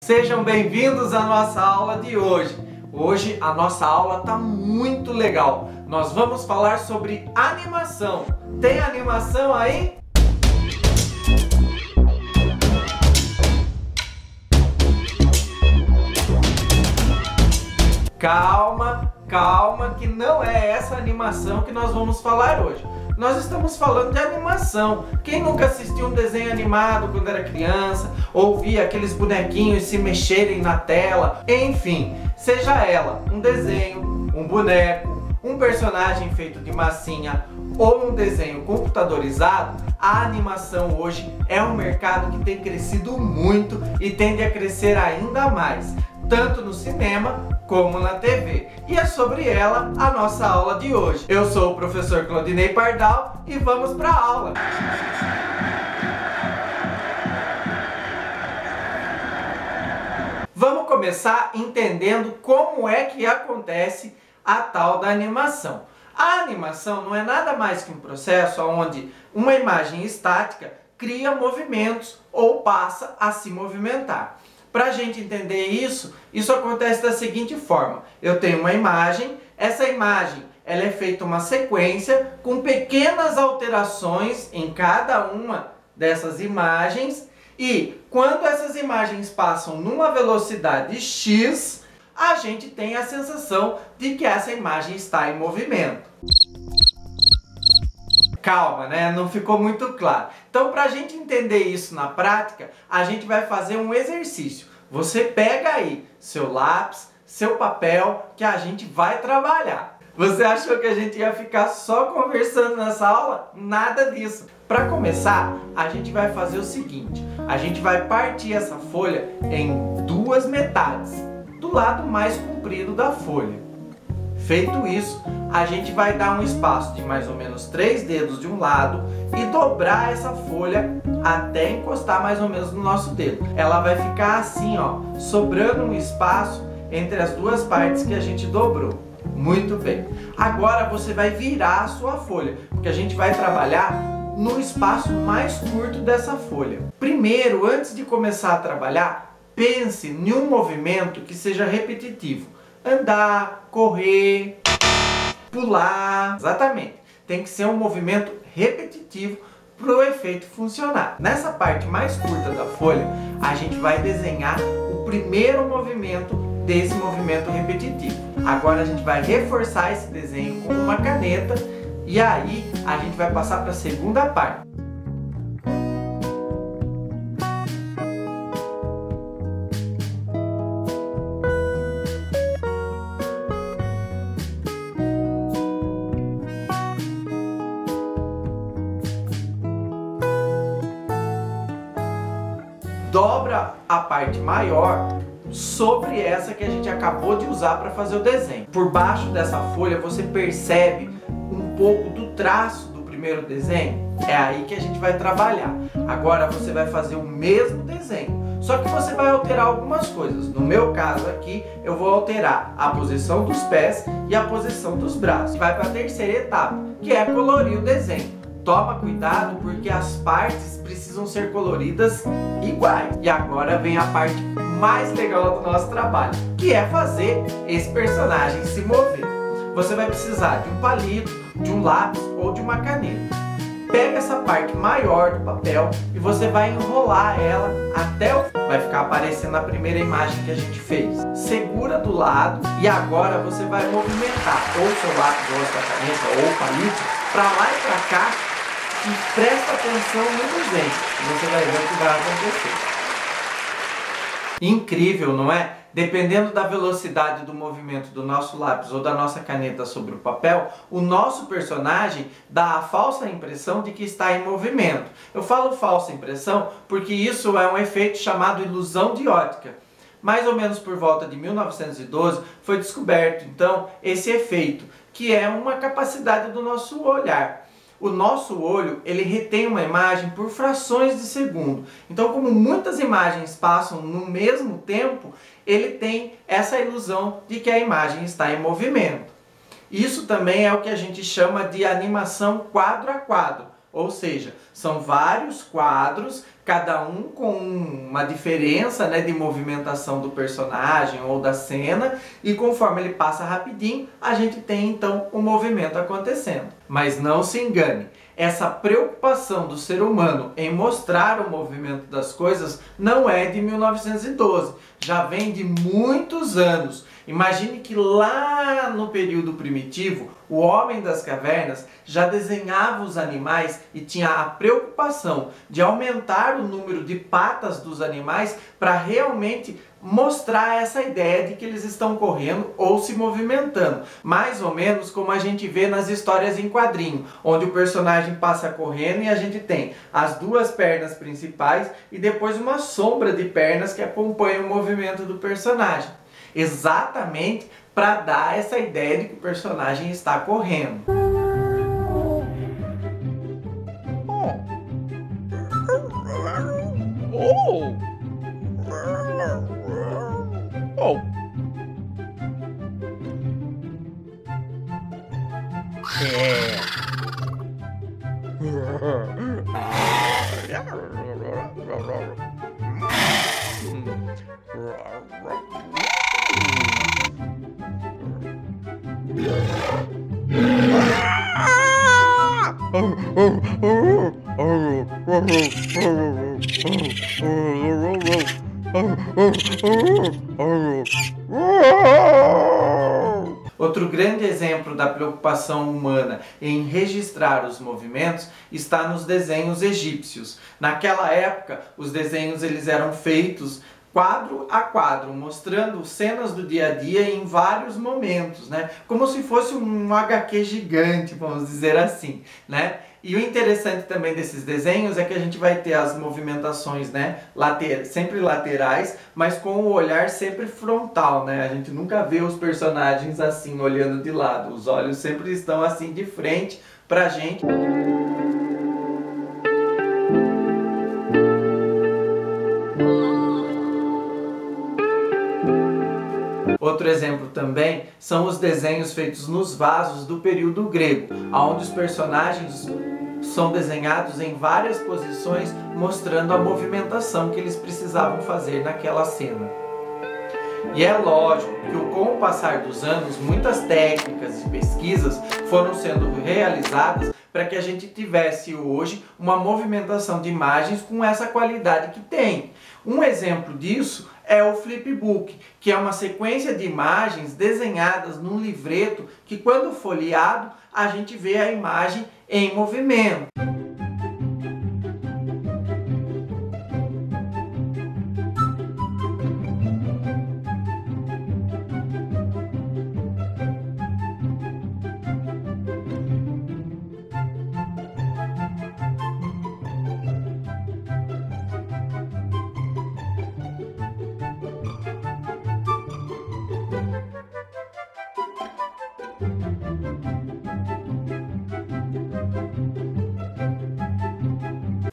Sejam bem-vindos à nossa aula de hoje. Hoje a nossa aula tá muito legal. Nós vamos falar sobre animação. Tem animação aí? Calma, calma, que não é essa animação que nós vamos falar hoje. Nós estamos falando de animação. Quem nunca assistiu um desenho animado quando era criança, ou via aqueles bonequinhos se mexerem na tela, enfim, seja ela um desenho, um boneco, um personagem feito de massinha ou um desenho computadorizado, a animação hoje é um mercado que tem crescido muito e tende a crescer ainda mais, tanto no cinema como na TV. E é sobre ela a nossa aula de hoje. Eu sou o professor Claudinei Pardal e vamos para a aula. Vamos começar entendendo como é que acontece a tal da animação. A animação não é nada mais que um processo onde uma imagem estática cria movimentos ou passa a se movimentar. Para a gente entender isso acontece da seguinte forma. Eu tenho uma imagem, essa imagem ela é feita uma sequência com pequenas alterações em cada uma dessas imagens e quando essas imagens passam numa velocidade x, a gente tem a sensação de que essa imagem está em movimento. Calma, né? Não ficou muito claro. Então, para a gente entender isso na prática, a gente vai fazer um exercício. Você pega aí seu lápis, seu papel, que a gente vai trabalhar. Você achou que a gente ia ficar só conversando nessa aula? Nada disso. Para começar, a gente vai fazer o seguinte. A gente vai partir essa folha em duas metades, do lado mais comprido da folha. Feito isso, a gente vai dar um espaço de mais ou menos 3 dedos de um lado e dobrar essa folha até encostar mais ou menos no nosso dedo. Ela vai ficar assim, ó, sobrando um espaço entre as duas partes que a gente dobrou. Muito bem. Agora você vai virar a sua folha, porque a gente vai trabalhar no espaço mais curto dessa folha. Primeiro, antes de começar a trabalhar, pense em um movimento que seja repetitivo. Andar, correr, pular, exatamente. Tem que ser um movimento repetitivo para o efeito funcionar. Nessa parte mais curta da folha, a gente vai desenhar o primeiro movimento desse movimento repetitivo. Agora a gente vai reforçar esse desenho com uma caneta e aí a gente vai passar para a segunda parte. Dobra a parte maior sobre essa que a gente acabou de usar para fazer o desenho. Por baixo dessa folha você percebe um pouco do traço do primeiro desenho? É aí que a gente vai trabalhar. Agora você vai fazer o mesmo desenho, só que você vai alterar algumas coisas. No meu caso aqui, eu vou alterar a posição dos pés e a posição dos braços. Vai para a terceira etapa, que é colorir o desenho. Toma cuidado porque as partes precisam ser coloridas iguais. E agora vem a parte mais legal do nosso trabalho, que é fazer esse personagem se mover. Você vai precisar de um palito, de um lápis ou de uma caneta. Pega essa parte maior do papel e você vai enrolar ela até o fim. Vai ficar aparecendo a primeira imagem que a gente fez. Segura do lado e agora você vai movimentar ou o seu lápis ou a sua caneta ou o palito para lá e para cá. E presta atenção no desenho, você vai ver o que vai acontecer. Incrível, não é? Dependendo da velocidade do movimento do nosso lápis ou da nossa caneta sobre o papel, o nosso personagem dá a falsa impressão de que está em movimento. Eu falo falsa impressão porque isso é um efeito chamado ilusão de ótica. Mais ou menos por volta de 1912 foi descoberto, então, esse efeito, que é uma capacidade do nosso olhar. O nosso olho, ele retém uma imagem por frações de segundo. Então, como muitas imagens passam no mesmo tempo, ele tem essa ilusão de que a imagem está em movimento. Isso também é o que a gente chama de animação quadro a quadro. Ou seja, são vários quadros cada um com uma diferença, né, de movimentação do personagem ou da cena, e conforme ele passa rapidinho, a gente tem então o movimento acontecendo. Mas não se engane, essa preocupação do ser humano em mostrar o movimento das coisas não é de 1912, já vem de muitos anos. Imagine que lá no período primitivo, o homem das cavernas já desenhava os animais e tinha a preocupação de aumentar o número de patas dos animais para realmente mostrar essa ideia de que eles estão correndo ou se movimentando. Mais ou menos como a gente vê nas histórias em quadrinho, onde o personagem passa correndo e a gente tem as duas pernas principais e depois uma sombra de pernas que acompanha o movimento do personagem. Exatamente para dar essa ideia de que o personagem está correndo. Outro grande exemplo da preocupação humana em registrar os movimentos está nos desenhos egípcios. Naquela época, os desenhos eles eram feitos quadro a quadro, mostrando cenas do dia a dia em vários momentos, né? Como se fosse um HQ gigante, vamos dizer assim, né? E o interessante também desses desenhos é que a gente vai ter as movimentações, né, sempre laterais, mas com o olhar sempre frontal, né? A gente nunca vê os personagens assim, olhando de lado. Os olhos sempre estão assim de frente pra gente. Outro exemplo também são os desenhos feitos nos vasos do período grego, onde os personagens são desenhados em várias posições, mostrando a movimentação que eles precisavam fazer naquela cena. E é lógico que com o passar dos anos, muitas técnicas e pesquisas foram sendo realizadas para que a gente tivesse hoje uma movimentação de imagens com essa qualidade que tem. Um exemplo disso é o flipbook, que é uma sequência de imagens desenhadas num livreto que, quando folheado, a gente vê a imagem em movimento.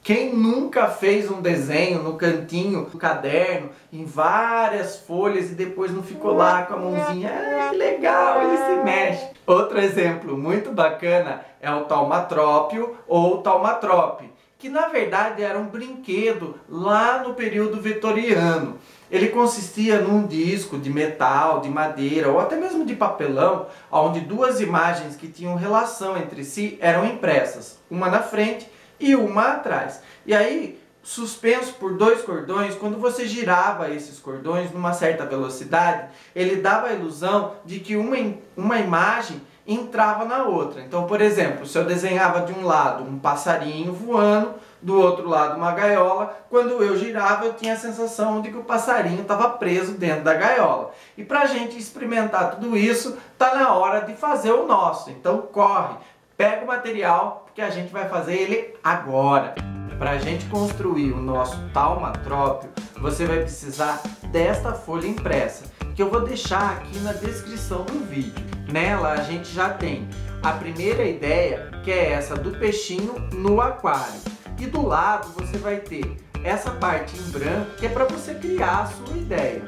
Quem nunca fez um desenho no cantinho do caderno, em várias folhas e depois não ficou lá com a mãozinha, ah, que legal, ele se mexe. Outro exemplo muito bacana é o taumatrópio ou taumatrope, que na verdade era um brinquedo lá no período vitoriano. Ele consistia num disco de metal, de madeira ou até mesmo de papelão, onde duas imagens que tinham relação entre si eram impressas, uma na frente e uma atrás. E aí, suspenso por dois cordões, quando você girava esses cordões numa certa velocidade, ele dava a ilusão de que uma imagem entrava na outra. Então, por exemplo, se eu desenhava de um lado um passarinho voando, do outro lado uma gaiola, quando eu girava eu tinha a sensação de que o passarinho estava preso dentro da gaiola. E para a gente experimentar tudo isso, tá na hora de fazer o nosso. Então corre, pega o material, porque a gente vai fazer ele agora. Para a gente construir o nosso taumatrópio, você vai precisar desta folha impressa, que eu vou deixar aqui na descrição do vídeo. Nela a gente já tem a primeira ideia, que é essa do peixinho no aquário. E do lado você vai ter essa parte em branco, que é para você criar a sua ideia.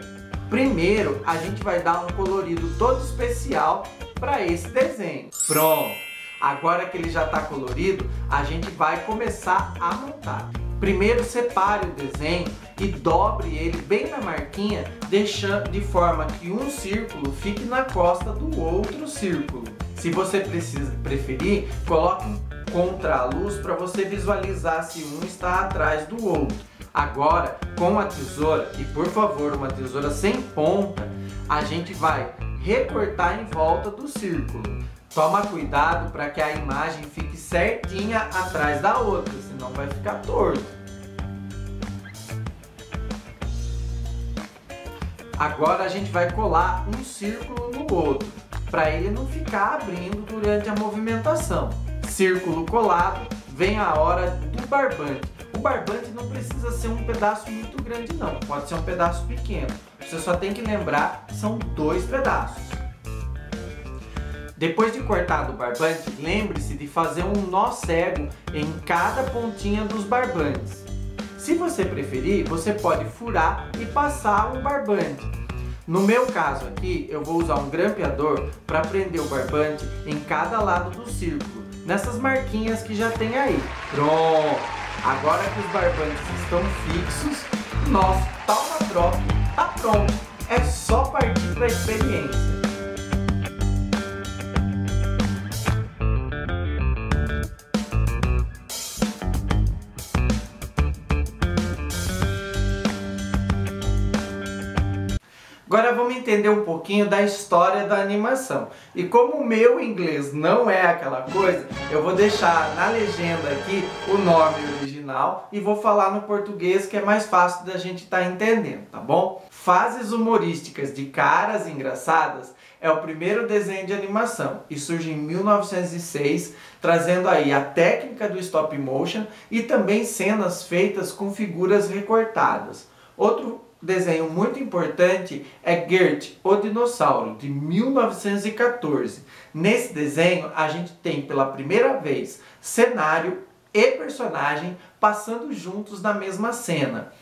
Primeiro, a gente vai dar um colorido todo especial para esse desenho. Pronto! Agora que ele já está colorido, a gente vai começar a montar. Primeiro separe o desenho e dobre ele bem na marquinha, deixando de forma que um círculo fique na costa do outro círculo. Se você preferir, coloque um contraluz para você visualizar se um está atrás do outro. Agora, com a tesoura, e por favor, uma tesoura sem ponta, a gente vai recortar em volta do círculo. Toma cuidado para que a imagem fique certinha atrás da outra, senão vai ficar torto. Agora a gente vai colar um círculo no outro, para ele não ficar abrindo durante a movimentação. Círculo colado, vem a hora do barbante. O barbante não precisa ser um pedaço muito grande não, pode ser um pedaço pequeno. Você só tem que lembrar que são 2 pedaços. Depois de cortado o barbante, lembre-se de fazer um nó cego em cada pontinha dos barbantes. Se você preferir, você pode furar e passar um barbante. No meu caso aqui, eu vou usar um grampeador para prender o barbante em cada lado do círculo, nessas marquinhas que já tem aí. Pronto! Agora que os barbantes estão fixos, nosso Talma Drop está pronto. É só partir para a experiência. Agora vamos entender um pouquinho da história da animação. E como o meu inglês não é aquela coisa, eu vou deixar na legenda aqui o nome original e vou falar no português, que é mais fácil da gente estar entendendo, tá bom? Fases humorísticas de Caras Engraçadas é o primeiro desenho de animação e surge em 1906, trazendo aí a técnica do stop motion e também cenas feitas com figuras recortadas. Outro desenho muito importante é Gert, o Dinossauro, de 1914. Nesse desenho a gente tem pela primeira vez cenário e personagem passando juntos na mesma cena.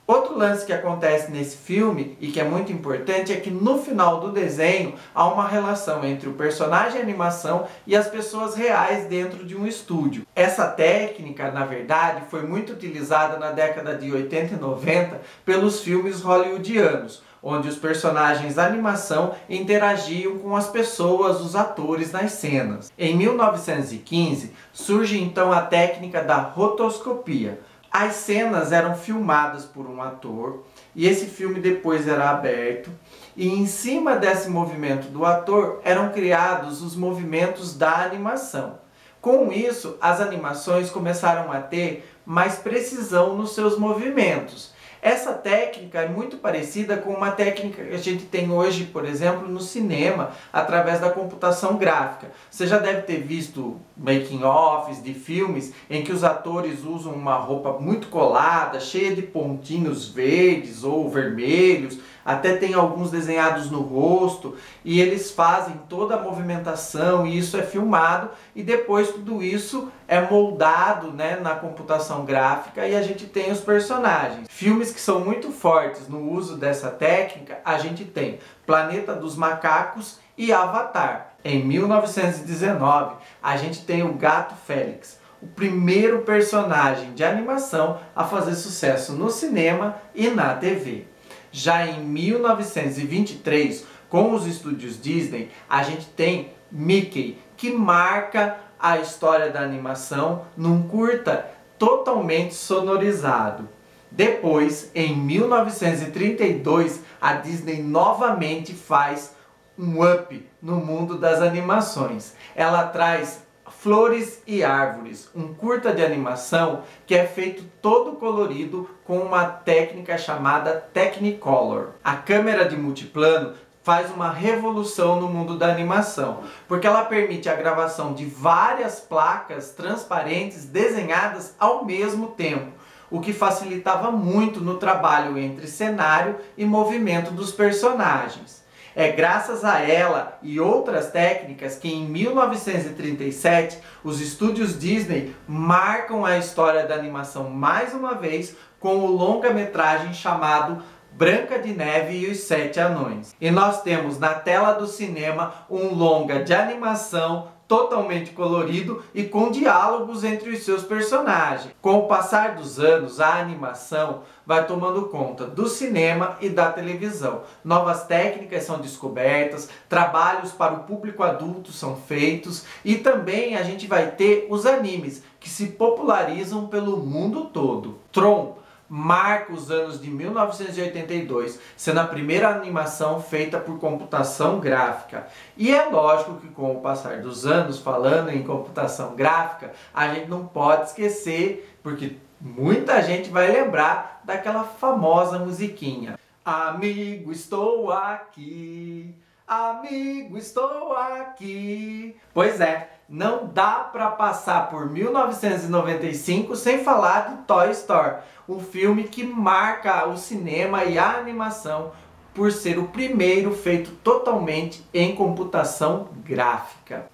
Outro lance que acontece nesse filme e que é muito importante é que no final do desenho há uma relação entre o personagem de animação e as pessoas reais dentro de um estúdio. Essa técnica, na verdade, foi muito utilizada na década de 80 e 90 pelos filmes hollywoodianos, onde os personagens da animação interagiam com as pessoas, os atores nas cenas. Em 1915 surge então a técnica da rotoscopia. As cenas eram filmadas por um ator e esse filme depois era aberto e em cima desse movimento do ator eram criados os movimentos da animação. Com isso, as animações começaram a ter mais precisão nos seus movimentos. Essa técnica é muito parecida com uma técnica que a gente tem hoje, por exemplo, no cinema, através da computação gráfica. Você já deve ter visto making-offs de filmes em que os atores usam uma roupa muito colada, cheia de pontinhos verdes ou vermelhos, até tem alguns desenhados no rosto, e eles fazem toda a movimentação e isso é filmado e depois tudo isso é moldado, né, na computação gráfica e a gente tem os personagens. Filmes que são muito fortes no uso dessa técnica, a gente tem Planeta dos Macacos e Avatar. Em 1919, a gente tem o Gato Félix, o primeiro personagem de animação a fazer sucesso no cinema e na TV. Já em 1923, com os estúdios Disney, a gente tem Mickey, que marca a história da animação num curta totalmente sonorizado. Depois, em 1932, a Disney novamente faz um up no mundo das animações. Ela traz Flores e Árvores, um curta de animação que é feito todo colorido com uma técnica chamada Technicolor. A câmera de multiplano faz uma revolução no mundo da animação, porque ela permite a gravação de várias placas transparentes desenhadas ao mesmo tempo, o que facilitava muito no trabalho entre cenário e movimento dos personagens. É graças a ela e outras técnicas que em 1937 os estúdios Disney marcam a história da animação mais uma vez com o longa-metragem chamado Branca de Neve e os Sete Anões. E nós temos na tela do cinema um longa de animação totalmente colorido e com diálogos entre os seus personagens. Com o passar dos anos, a animação vai tomando conta do cinema e da televisão. Novas técnicas são descobertas, trabalhos para o público adulto são feitos e também a gente vai ter os animes que se popularizam pelo mundo todo. Tron marca os anos de 1982, sendo a primeira animação feita por computação gráfica. E é lógico que com o passar dos anos, falando em computação gráfica, a gente não pode esquecer, porque muita gente vai lembrar daquela famosa musiquinha. Amigo, estou aqui. Amigo, estou aqui. Pois é, não dá para passar por 1995 sem falar de Toy Story, um filme que marca o cinema e a animação por ser o primeiro feito totalmente em computação gráfica.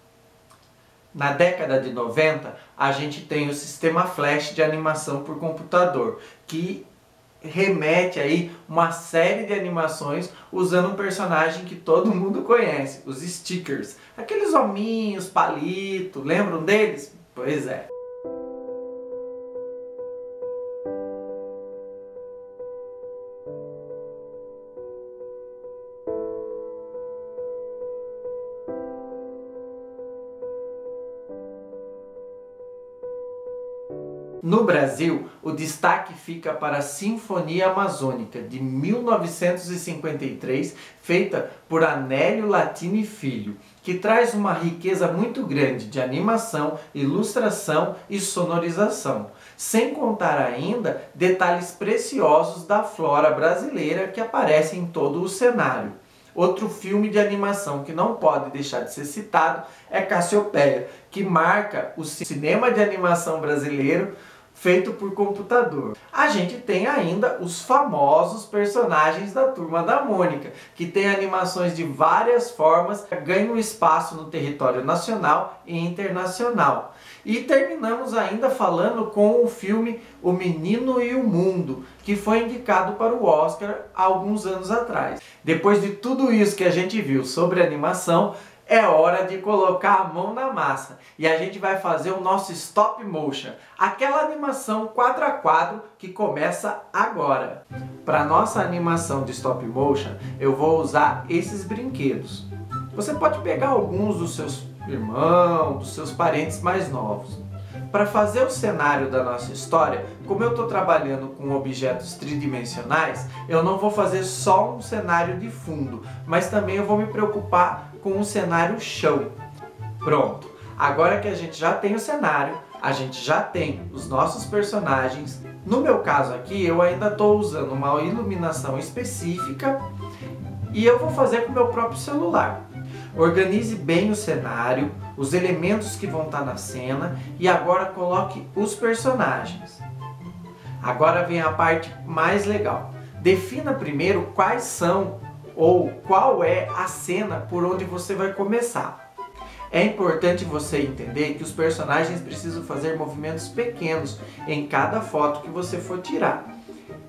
Na década de 90, a gente tem o sistema Flash de animação por computador, que remete aí uma série de animações usando um personagem que todo mundo conhece, os stickers. Aqueles hominhos, palito, lembram deles? Pois é. No Brasil, o destaque fica para a Sinfonia Amazônica, de 1953, feita por Anélio Latini Filho, que traz uma riqueza muito grande de animação, ilustração e sonorização, sem contar ainda detalhes preciosos da flora brasileira que aparecem em todo o cenário. Outro filme de animação que não pode deixar de ser citado é Cassiopeia, que marca o cinema de animação brasileiro feito por computador. A gente tem ainda os famosos personagens da Turma da Mônica, que tem animações de várias formas, ganham espaço no território nacional e internacional. E terminamos ainda falando com o filme O Menino e o Mundo, que foi indicado para o Oscar há alguns anos atrás. Depois de tudo isso que a gente viu sobre animação, é hora de colocar a mão na massa e a gente vai fazer o nosso stop motion, aquela animação quadro a quadro que começa agora. Para nossa animação de stop motion, eu vou usar esses brinquedos. Você pode pegar alguns dos seus irmãos, dos seus parentes mais novos. Para fazer o cenário da nossa história, como eu estou trabalhando com objetos tridimensionais, eu não vou fazer só um cenário de fundo, mas também eu vou me preocupar com um cenário chão. Pronto, agora que a gente já tem o cenário, a gente já tem os nossos personagens. No meu caso aqui, eu ainda estou usando uma iluminação específica e eu vou fazer com o meu próprio celular. Organize bem o cenário, os elementos que vão estar na cena e agora coloque os personagens. Agora vem a parte mais legal. Defina primeiro quais são ou qual é a cena por onde você vai começar. É importante você entender que os personagens precisam fazer movimentos pequenos em cada foto que você for tirar.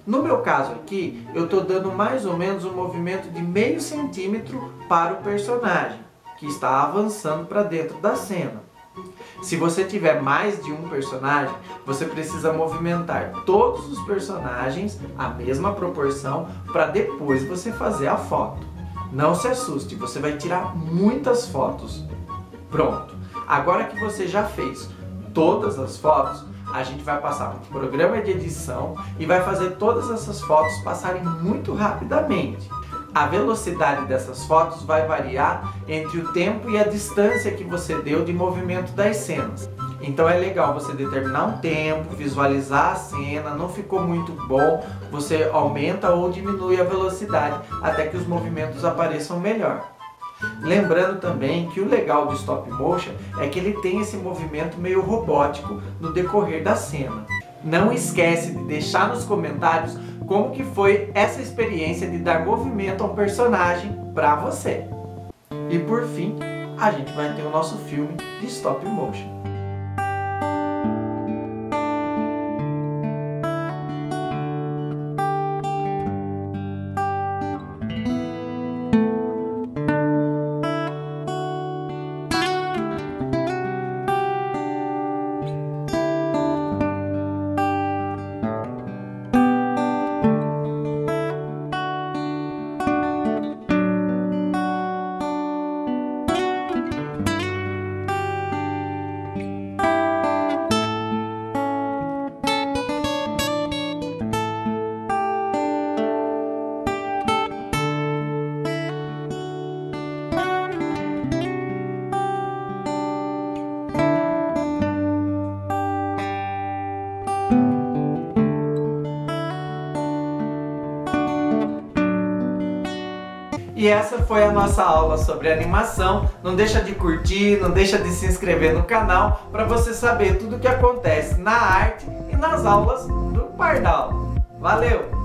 No meu caso aqui, eu estou dando mais ou menos um movimento de meio centímetro para o personagem, que está avançando para dentro da cena. Se você tiver mais de um personagem, você precisa movimentar todos os personagens a mesma proporção para depois você fazer a foto. Não se assuste, você vai tirar muitas fotos. Pronto! Agora que você já fez todas as fotos, a gente vai passar para o programa de edição e vai fazer todas essas fotos passarem muito rapidamente. A velocidade dessas fotos vai variar entre o tempo e a distância que você deu de movimento das cenas. Então é legal você determinar um tempo, visualizar a cena, não ficou muito bom, você aumenta ou diminui a velocidade até que os movimentos apareçam melhor. Lembrando também que o legal do stop motion é que ele tem esse movimento meio robótico no decorrer da cena. Não esquece de deixar nos comentários como que foi essa experiência de dar movimento a um personagem para você. E por fim, a gente vai ter o nosso filme de stop motion. E essa foi a nossa aula sobre animação. Não deixa de curtir, não deixa de se inscrever no canal para você saber tudo o que acontece na arte e nas aulas do Pardal. Valeu!